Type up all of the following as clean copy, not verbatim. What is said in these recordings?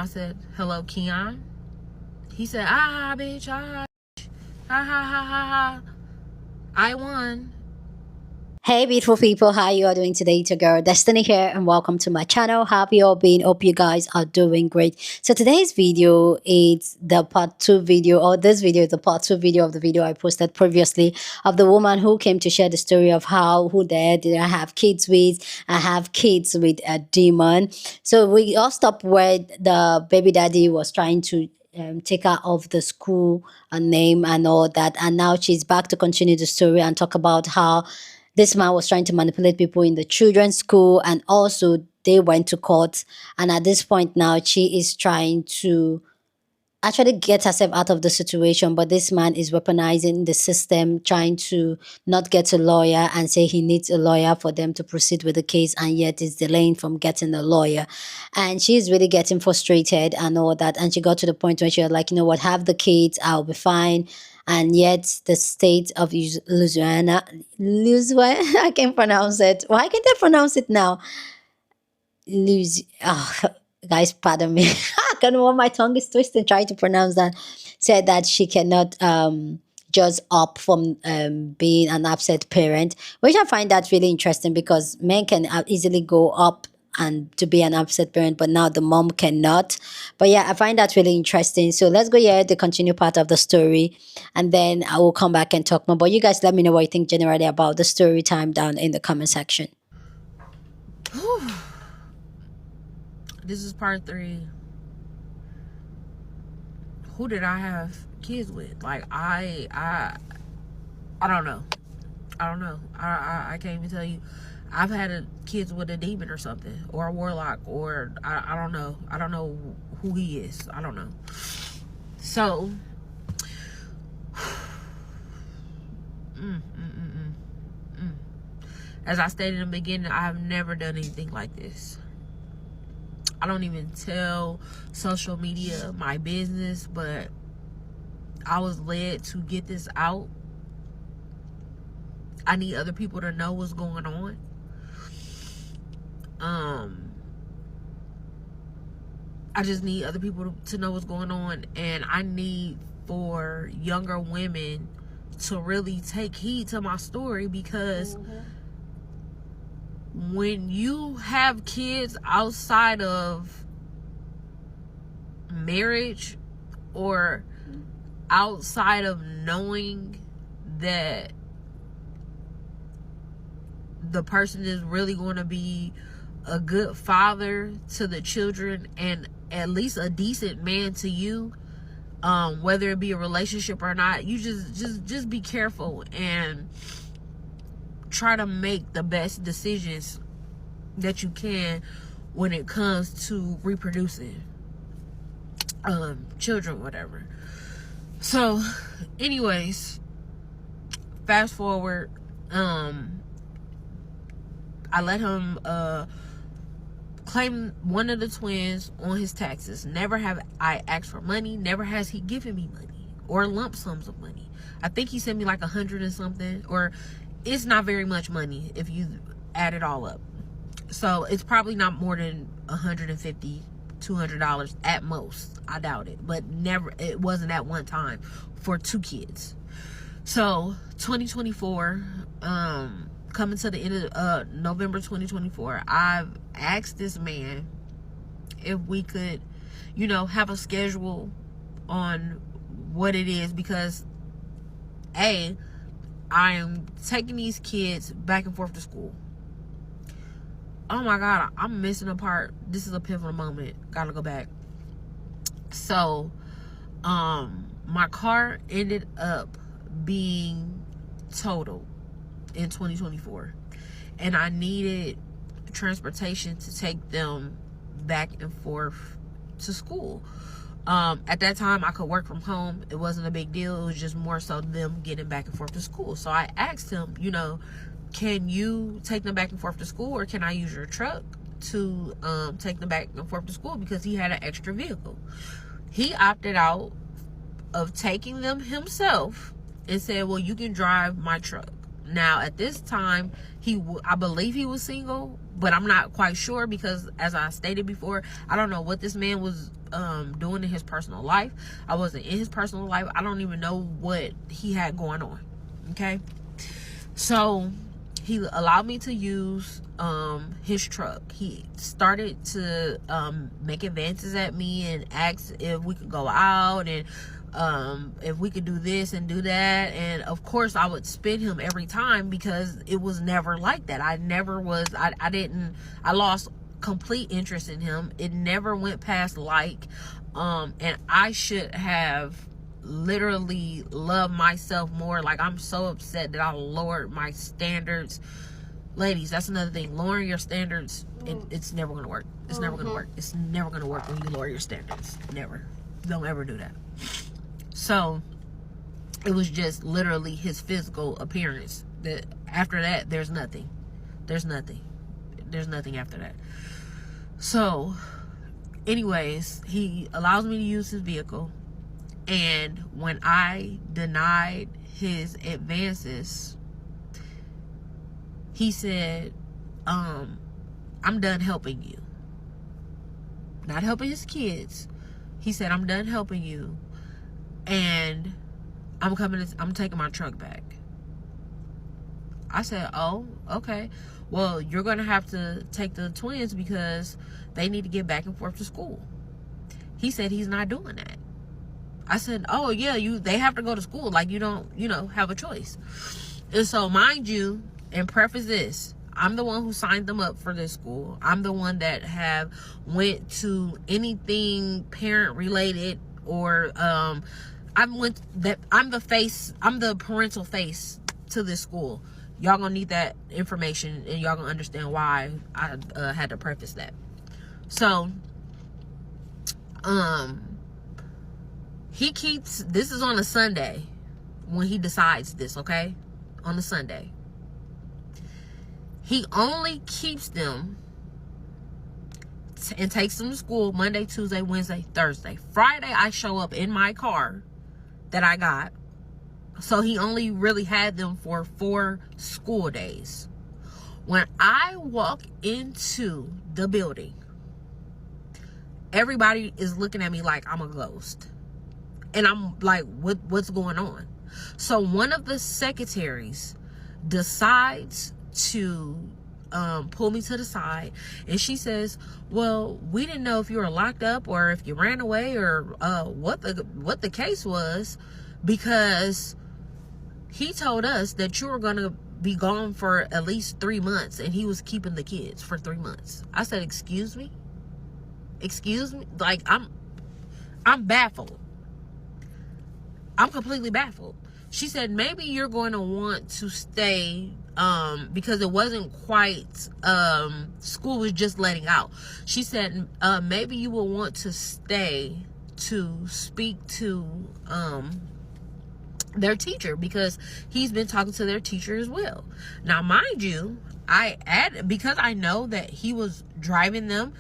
I said, hello, Keon. He said, ah, bitch, ah, ha, ha, ha, ha, ha. I won. Hey beautiful people, how you all doing today? It's your girl Destiny here and welcome to my channel. How have you all been? Hope you guys are doing great. So today's video is the part 2 video, or this video is the part 2 video of the video I posted previously of the woman who came to share the story of who did I have kids with. I have kids with a demon. So we all stopped where the baby daddy was trying to take her off the school name and all that, and now she's back to continue the story and talk about how this man was trying to manipulate people in the children's school, and also they went to court. And at this point now, she is trying to actually get herself out of the situation. But this man is weaponizing the system, trying to not get a lawyer and say he needs a lawyer for them to proceed with the case, and yet is delaying from getting a lawyer. And she's really getting frustrated and all that. And she got to the point where she was like, you know what, have the kids, I'll be fine. And yet the state of Louisiana, I can't pronounce it. Why can't I pronounce it now? Oh, guys, pardon me. I don't know why my tongue is twisting trying to pronounce that. Said that she cannot just opt from being an upset parent, which I find that really interesting because men can easily go up and to be an upset parent, but now the mom cannot. But yeah, I find that really interesting. So let's go here, the continue part of the story, and then I will come back and talk more. But you guys let me know what you think generally about the story time down in the comment section. This is part 3. Who did I have kids with? Like, I don't know. I can't even tell you. I've had kids with a demon or something, or a warlock, or I don't know. I don't know who he is. I don't know. So, as I stated in the beginning, I have never done anything like this. I don't even tell social media my business, but I was led to get this out. I need other people to know what's going on. I just need other people to know what's going on, and I need for younger women to really take heed to my story, because when you have kids outside of marriage or outside of knowing that the person is really going to be a good father to the children and at least a decent man to you, whether it be a relationship or not, you just be careful and try to make the best decisions that you can when it comes to reproducing children, whatever. So anyways, fast forward, I let him claim one of the twins on his taxes. Never have I asked for money. Never has he given me money or lump sums of money. I think he sent me like 100 and something, or it's not very much money if you add it all up. So it's probably not more than $150, $200 at most. I doubt it, but never, it wasn't at one time for 2 kids. So 2024, coming to the end of November 2024, I've asked this man if we could, you know, have a schedule on what it is, because I am taking these kids back and forth to school. Oh my God, I'm missing a part. This is a pivotal moment. Gotta go back. So, my car ended up being totaled in 2024, and I needed transportation to take them back and forth to school. At that time, I could work from home. It wasn't a big deal. It was just more so them getting back and forth to school. So I asked him, you know, can you take them back and forth to school, or can I use your truck to take them back and forth to school, because he had an extra vehicle. He opted out of taking them himself and said, well, you can drive my truck. Now at this time, I believe he was single, but I'm not quite sure because, as I stated before, I don't know what this man was doing in his personal life. I wasn't in his personal life. I don't even know what he had going on. Okay, so he allowed me to use his truck. He started to make advances at me and ask if we could go out and if we could do this and do that. And of course I would spin him every time because it was never like that. I lost complete interest in him. It never went past like, and I should have literally loved myself more. Like, I'm so upset that I lowered my standards. Ladies, that's another thing. Lowering your standards, it's never gonna work. It's never gonna work. It's never gonna work when you lower your standards. Never. Don't ever do that. So it was just literally his physical appearance. That after that, there's nothing. There's nothing after that. So anyways, he allows me to use his vehicle, and when I denied his advances, he said, I'm done helping you. Not helping his kids. He said, I'm done helping you, and I'm taking my truck back. I said, oh, okay. Well, you're going to have to take the twins because they need to get back and forth to school. He said he's not doing that. I said, oh, yeah, they have to go to school. Like, you don't, have a choice. And so, mind you, and preface this, I'm the one who signed them up for this school. I'm the one that have went to anything parent related, or I'm the parental face to this school. Y'all gonna need that information, and y'all gonna understand why I had to preface that. So, this is on a Sunday when he decides this, okay? On a Sunday. He only keeps them and takes them to school Monday, Tuesday, Wednesday, Thursday. Friday, I show up in my car that I got. So he only really had them for 4 school days. When I walk into the building, everybody is looking at me like I'm a ghost. And I'm like, what's going on? So one of the secretaries decides to pull me to the side, and she says, well, we didn't know if you were locked up or if you ran away or what the case was, because he told us that you were going to be gone for at least 3 months, and he was keeping the kids for 3 months. I said, excuse me? Like, I'm baffled. I'm completely baffled. She said, maybe you're going to want to stay because it wasn't quite, school was just letting out. She said, maybe you will want to stay to speak to their teacher, because he's been talking to their teacher as well. Now, mind you, because I know that he was driving them,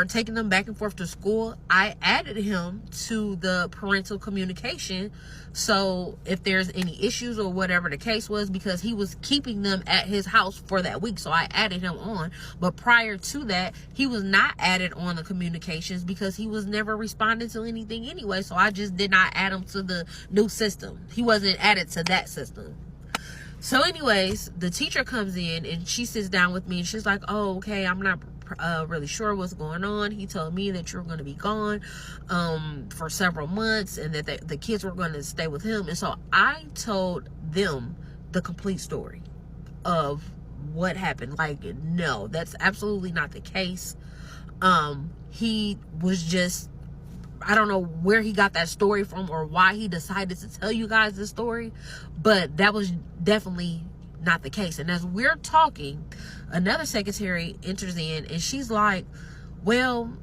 taking them back and forth to school, I added him to the parental communication. So if there's any issues or whatever the case was, because he was keeping them at his house for that week, so I added him on. But prior to that, he was not added on the communications because he was never responding to anything anyway. So I just did not add him to the new system. He wasn't added to that system. So anyways, the teacher comes in and she sits down with me, and she's like, oh, okay, I'm not really sure what's going on. He told me that you're going to be gone for several months, and that the kids were going to stay with him. And so I told them the complete story of what happened. Like, no, that's absolutely not the case. He was just, I don't know where he got that story from or why he decided to tell you guys this story, but that was definitely not the case. And as we're talking, another secretary enters in, and she's like, well,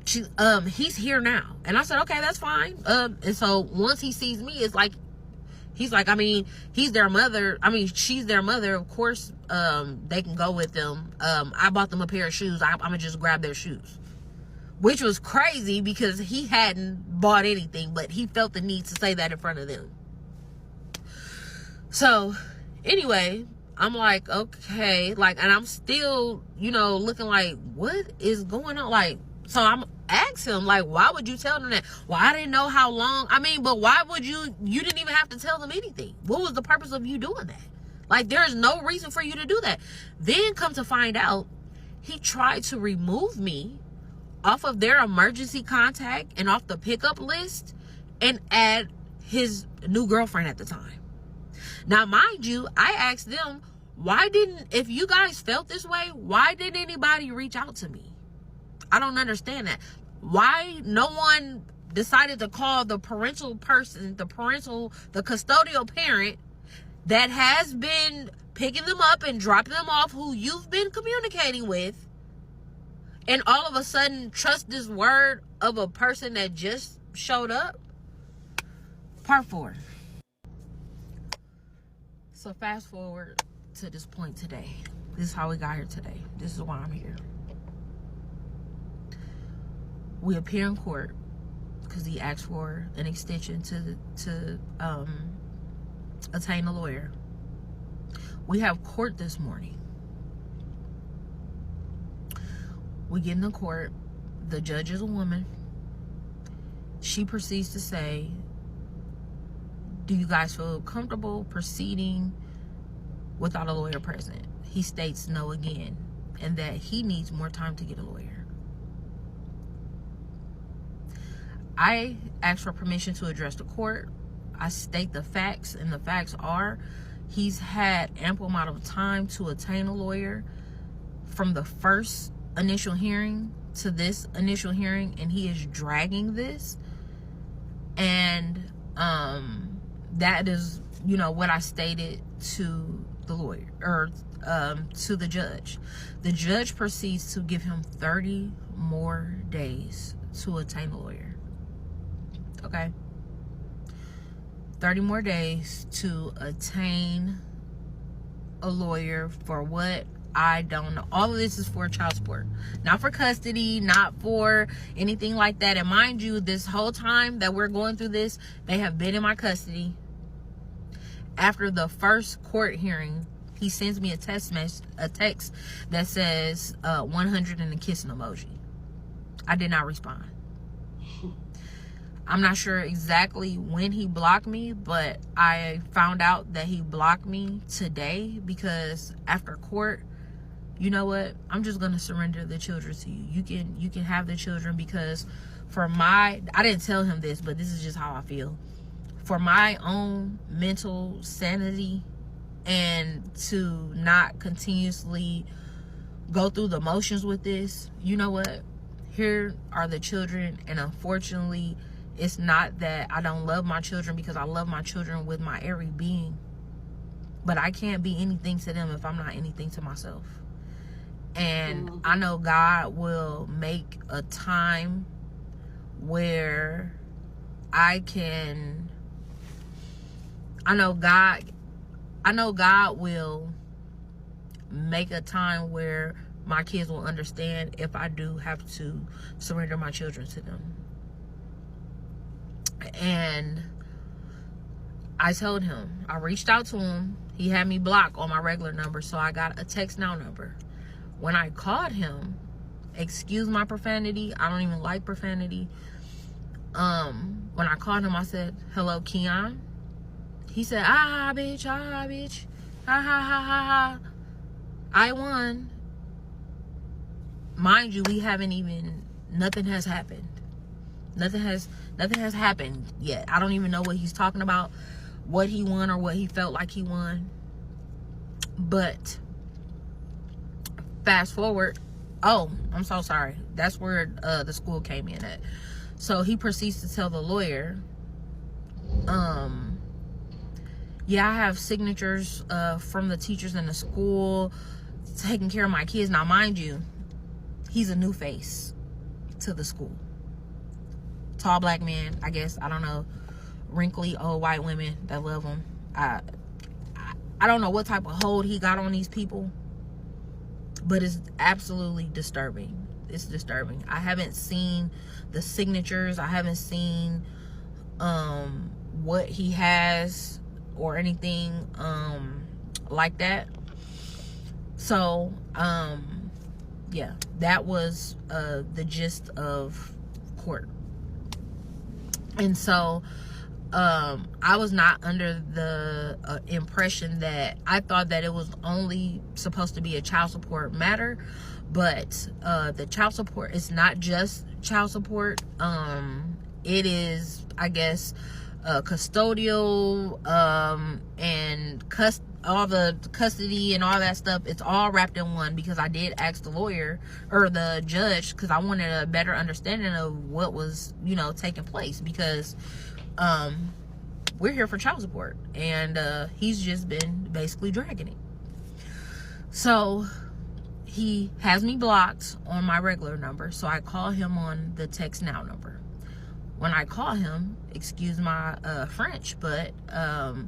he's here now. And I said, okay, that's fine. And so once he sees me, it's like, he's like, I mean, he's their mother. I mean, she's their mother. Of course, they can go with them. I bought them a pair of shoes. I'm gonna just grab their shoes. Which was crazy because he hadn't bought anything, but he felt the need to say that in front of them. So anyway, I'm like, okay, like, and I'm still, you know, looking like, what is going on? Like, so I'm asking him, like, why would you tell them that? Well, I didn't know how long. I mean, but why would you didn't even have to tell them anything. What was the purpose of you doing that? Like, there's no reason for you to do that. Then come to find out, he tried to remove me off of their emergency contact and off the pickup list and add his new girlfriend at the time. Now, mind you, I asked them, if you guys felt this way, why didn't anybody reach out to me? I don't understand that. Why no one decided to call the parental person, the custodial parent that has been picking them up and dropping them off, who you've been communicating with, and all of a sudden trust this word of a person that just showed up? Part 4. So fast forward to this point today. This is how we got here today. This is why I'm here. We appear in court because he asked for an extension to attain a lawyer. We have court this morning. We get into court. The judge is a woman. She proceeds to say, do you guys feel comfortable proceeding without a lawyer present? He states no again, and that he needs more time to get a lawyer. I asked for permission to address the court. I state the facts, and the facts are he's had ample amount of time to attain a lawyer from the first initial hearing to this initial hearing, and he is dragging this. And that is, you know, what I stated to the lawyer, or to the judge. The judge proceeds to give him 30 more days to attain a lawyer. Okay? 30 more days to attain a lawyer for what? I don't know. All of this is for child support, not for custody, not for anything like that. And mind you, this whole time that we're going through this, they have been in my custody. After the first court hearing, he sends me a text that says 100 and a kissing emoji. I did not respond. I'm not sure exactly when he blocked me, but I found out that he blocked me today because after court, you know what? I'm just gonna surrender the children to you. You can have the children, because I didn't tell him this, but this is just how I feel. For my own mental sanity, and to not continuously go through the motions with this, you know what? Here are the children, and unfortunately, it's not that I don't love my children, because I love my children with my every being. But I can't be anything to them if I'm not anything to myself. And I know God will make a time where I know God will make a time where my kids will understand if I do have to surrender my children to them. And I told him, I reached out to him. He had me blocked on my regular number, so I got a text now number. When I called him, excuse my profanity, I don't even like profanity. When I called him, I said, hello, Keon. He said, bitch, bitch. Ha, ha, ha, ha, ha. I won. Mind you, nothing has happened. Nothing has happened yet. I don't even know what he's talking about, what he won or what he felt like he won. But fast forward. Oh, I'm so sorry. That's where the school came in at. So he proceeds to tell the lawyer, yeah, I have signatures from the teachers in the school taking care of my kids. Now, mind you, he's a new face to the school. Tall black man, I guess. I don't know. Wrinkly old white women that love him. I don't know what type of hold he got on these people, but it's absolutely disturbing. It's disturbing. I haven't seen the signatures. I haven't seen what he has or anything like that. So yeah, that was the gist of court. And so I was not under the impression that, I thought that it was only supposed to be a child support matter, but the child support is not just child support. It is, I guess, custodial and all the custody and all that stuff. It's all wrapped in one, because I did ask the lawyer or the judge, because I wanted a better understanding of what was, you know, taking place, because we're here for child support, and he's just been basically dragging it. So he has me blocked on my regular number, so I call him on the text now number. When I call him, excuse my French, but I'm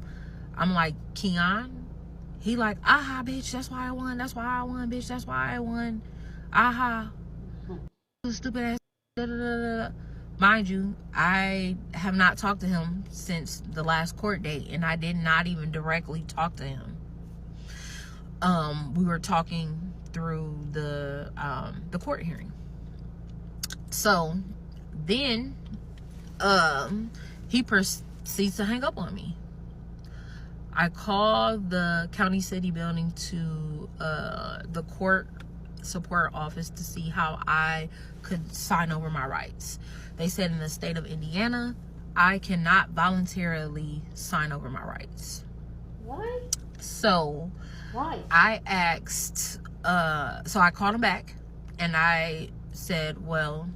like, Keon. He like, aha, bitch, that's why I won. That's why I won, bitch. That's why I won. Aha. Stupid ass. Da, da, da, da. Mind you, I have not talked to him since the last court date, and I did not even directly talk to him. We were talking through the court hearing. So then he proceeds to hang up on me. I called the county city building to the court support office to see how I could sign over my rights. They said in the state of Indiana, I cannot voluntarily sign over my rights. Why? So Why? I asked, so I called him back and I said, well,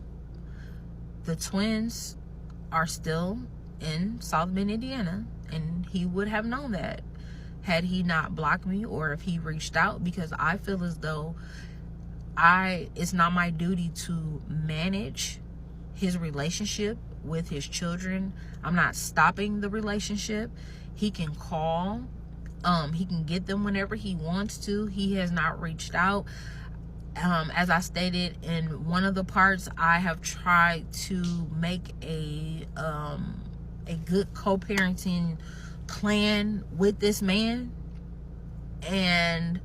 the twins are still in South Bend, Indiana, and he would have known that had he not blocked me or if he reached out, because I feel as though it's not my duty to manage his relationship with his children. I'm not stopping the relationship. He can call, he can get them whenever he wants to. He has not reached out. As I stated in one of the parts, I have tried to make a good co-parenting plan with this man, and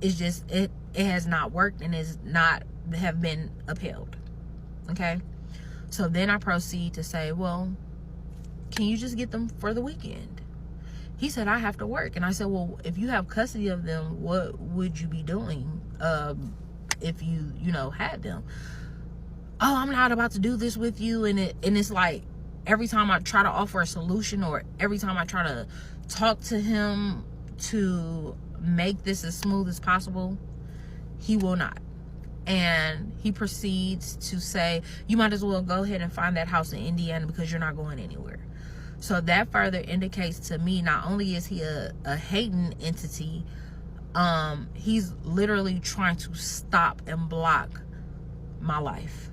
it's just it has not worked and is not have been upheld. Okay, so then I proceed to say, well, can you just get them for the weekend? He said, I have to work. And I said, well, if you have custody of them, what would you be doing if you know, had them? Oh, I'm not about to do this with you. And it's like, every time I try to offer a solution, or every time I try to talk to him to make this as smooth as possible, he will not. And he proceeds to say, you might as well go ahead and find that house in Indiana, because you're not going anywhere. So that further indicates to me, not only is he a hating entity, he's literally trying to stop and block my life.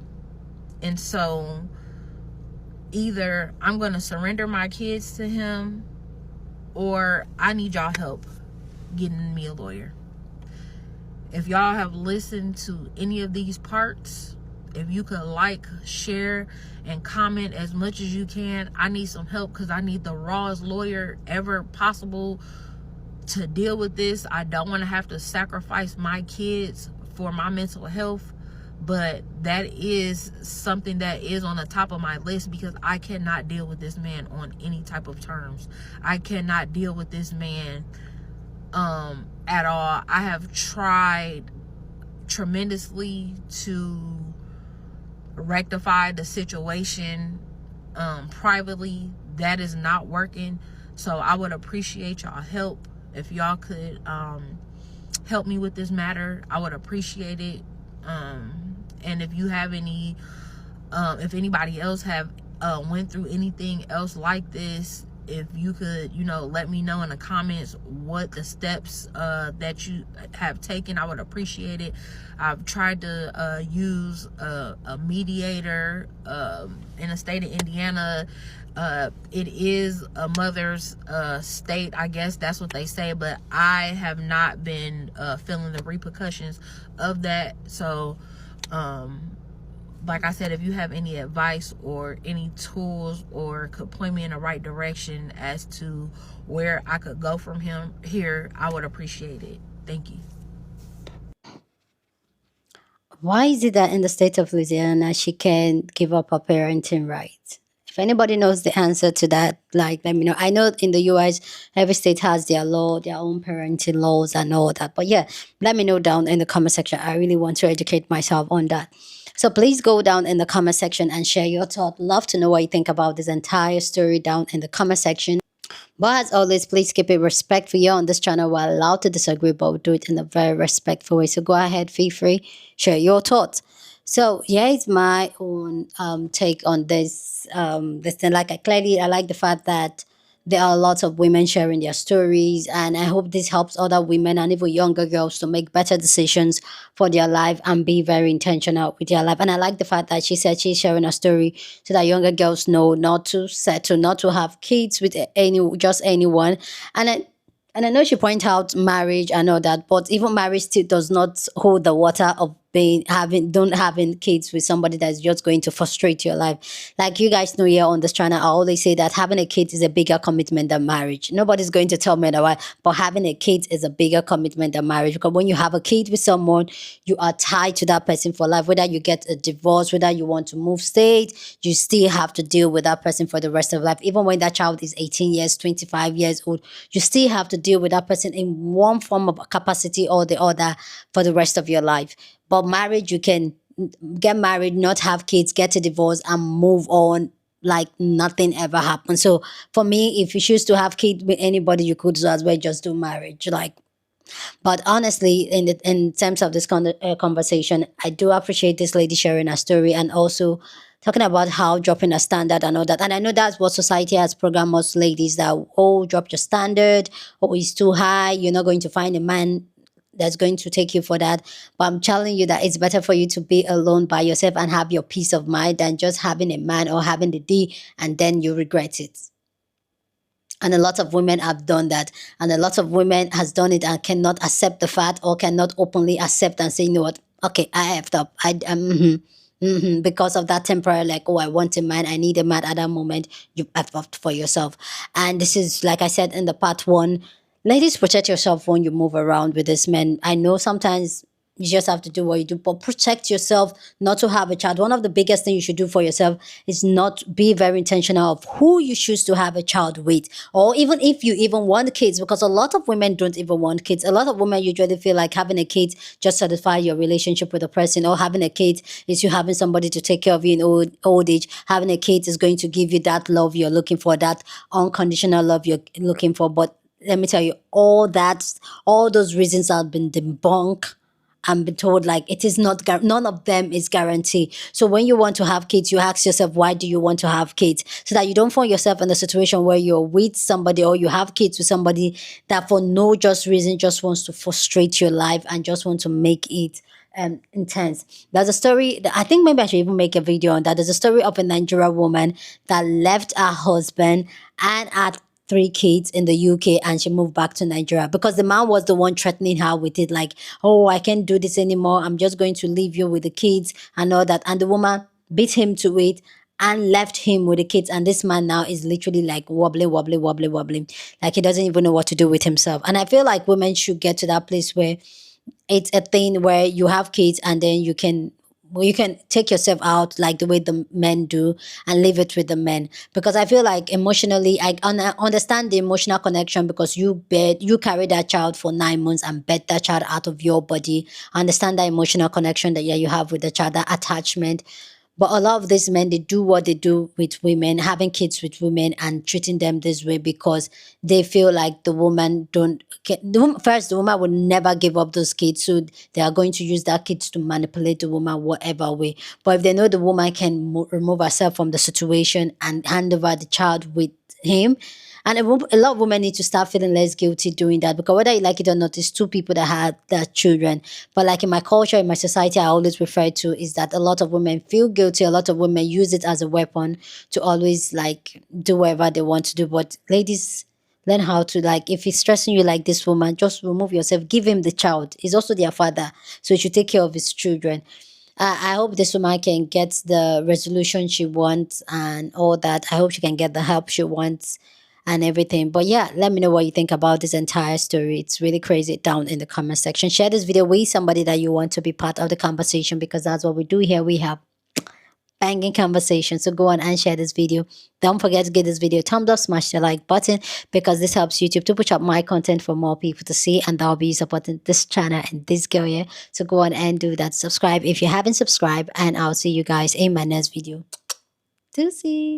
And so either I'm going to surrender my kids to him, or I need y'all help getting me a lawyer. If y'all have listened to any of these parts, if you could like, share, and comment as much as you can. I need some help, because I need the rawest lawyer ever possible to deal with this. I don't want to have to sacrifice my kids for my mental health, but that is something that is on the top of my list, because I cannot deal with this man on any type of terms. I cannot deal with this man at all. I have tried tremendously to rectify the situation privately. That is not working. So I would appreciate y'all help. If y'all could help me with this matter, I would appreciate it. And if you have any if anybody else have went through anything else like this, if you could, you know, let me know in the comments what the steps that you have taken, I would appreciate it. I've tried to use a mediator in the state of Indiana. It is a mother's state, I guess that's what they say, but I have not been feeling the repercussions of that. So like I said, if you have any advice or any tools or could point me in the right direction as to where I could go from here, I would appreciate it. Thank you. Why is it that in the state of Louisiana she can't give up her parenting rights? If anybody knows the answer to that, like, let me know. I know in the US, every state has their law, their own parenting laws and all that. But yeah, let me know down in the comment section. I really want to educate myself on that. So please go down in the comment section and share your thought. Love to know what you think about this entire story down in the comment section. But as always, please keep it respectful here on this channel. We're allowed to disagree, but we'll do it in a very respectful way. So go ahead, feel free, share your thoughts. So yeah, it's my own take on this thing. Like I like the fact that there are lots of women sharing their stories, and I hope this helps other women and even younger girls to make better decisions for their life and be very intentional with their life. And I like the fact that she said she's sharing a story so that younger girls know not to settle, not to have kids with just anyone. And I know she pointed out marriage and all that, but even marriage still does not hold the water of being don't having kids with somebody that's just going to frustrate your life. Like you guys know here on this channel, I always say that having a kid is a bigger commitment than marriage. Nobody's going to tell me otherwise, but having a kid is a bigger commitment than marriage, because when you have a kid with someone, you are tied to that person for life. Whether you get a divorce, whether you want to move state, you still have to deal with that person for the rest of life. Even when that child is 18 years, 25 years old, you still have to deal with that person in one form of capacity or the other for the rest of your life. But marriage, you can get married, not have kids, get a divorce, and move on like nothing ever happened. So for me, if you choose to have kids with anybody, you could as well just do marriage. Like, but honestly, in terms of this conversation, I do appreciate this lady sharing her story and also talking about how dropping a standard and all that. And I know that's what society has programmed us ladies, that, oh, drop your standard, oh, it's too high, you're not going to find a man that's going to take you for that. But I'm telling you that it's better for you to be alone by yourself and have your peace of mind than just having a man or having the D and then you regret it. And a lot of women have done that, and a lot of women has done it and cannot accept the fact or cannot openly accept and say, you know what, okay, I effed up, because of that temporary, like, oh, I want a man, I need a man. At that moment, you effed up for yourself. And this is, like I said in the part one, ladies, protect yourself when you move around with this men. I know sometimes you just have to do what you do, but protect yourself not to have a child. One of the biggest things you should do for yourself is not be very intentional of who you choose to have a child with, or even if you even want kids, because a lot of women don't even want kids. A lot of women usually feel like having a kid just satisfy your relationship with a person, or having a kid is you having somebody to take care of you in old age. Having a kid is going to give you that love you're looking for, that unconditional love you're looking for. But let me tell you, all those reasons have been debunked and been told, like, it is not none of them is guaranteed. So when you want to have kids, you ask yourself, why do you want to have kids? So that you don't find yourself in a situation where you're with somebody or you have kids with somebody that for no just reason just wants to frustrate your life and just want to make it intense. There's a story that I think maybe I should even make a video on that. There's a story of a Nigerian woman that left her husband and had three kids in the UK, and she moved back to Nigeria because the man was the one threatening her with it, like, oh, I can't do this anymore, I'm just going to leave you with the kids and all that. And the woman beat him to it and left him with the kids. And this man now is literally like wobbly, wobbly, wobbly, wobbly. Like he doesn't even know what to do with himself. And I feel like women should get to that place where it's a thing where you have kids and then you can take yourself out like the way the men do and leave it with the men. Because I feel like emotionally, I understand the emotional connection, because you carry that child for 9 months and bet that child out of your body. I understand that emotional connection that, yeah, you have with the child, that attachment. But a lot of these men, they do what they do with women, having kids with women and treating them this way because they feel like the woman don't first, the woman would never give up those kids, so they are going to use that kids to manipulate the woman whatever way. But if they know the woman can remove herself from the situation and hand over the child with him, and a lot of women need to start feeling less guilty doing that, because whether you like it or not, it's two people that had their children. But like in my culture, in my society, I always refer to is that a lot of women feel guilty. A lot of women use it as a weapon to always like do whatever they want to do. But ladies, learn how to, like, if he's stressing you like this woman, just remove yourself, give him the child. He's also their father, so he should take care of his children. I hope this woman can get the resolution she wants and all that. I hope she can get the help she wants and everything. But yeah, let me know what you think about this entire story. It's really crazy down in the comment section. Share this video with somebody that you want to be part of the conversation, because that's what we do here. We have banging conversation. So go on and share this video. Don't forget to give this video a thumbs up, smash the like button, because this helps YouTube to push up my content for more people to see, and that'll be supporting this channel and this girl here. So go on and do that. Subscribe if you haven't subscribed, and I'll see you guys in my next video. Deuces.